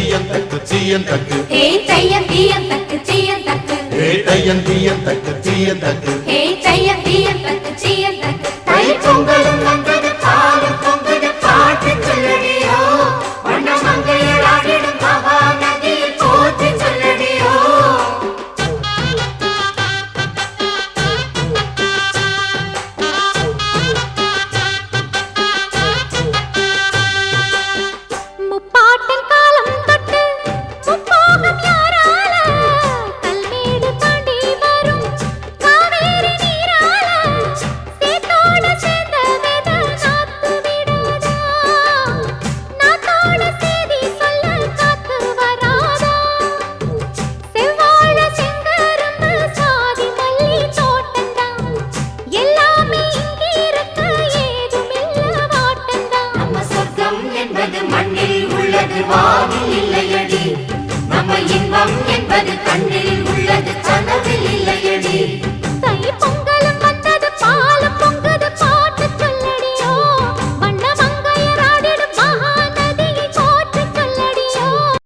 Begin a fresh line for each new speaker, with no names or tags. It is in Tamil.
தீயந்தக்கு தீயந்தக்கு
ஹே தையம் தீயந்தக்கு தீயந்தக்கு
ஹே தையம் தீயந்தக்கு தீயந்தக்கு
ஹே தையம் தீயந்தக்கு தீயந்தக்கு
தை பொங்கலும் வந்தது பாலும் பொங்குது பாட்டு சொல்லடியோ வண்ண மங்கையர் ஆடிடும் மகா நதியில் போற்றி சொல்லடியோ
முப்பாட்டன் காலம் தொட்டு முப்போகம் யாரால கல்மேடு தாண்டி வரும் காவேரி நீரால சேத்தோட சேர்ந்த வேத நாத்து விடாதா நாத்தோட சேதி சொல்ல காத்து வராதா செவ்வாழ செங்கரும்பு சாதி மல்லி தோட்டந்தான் எல்லாமே இங்கிருக்க ஏதுமில்ல வாட்டந்தான்
நம்ம சொர்க்கம் என்பது மண்ணில் உள்ளது வானில் இல்லையடி நம்ம இன்பம் என்பது கண்ணில்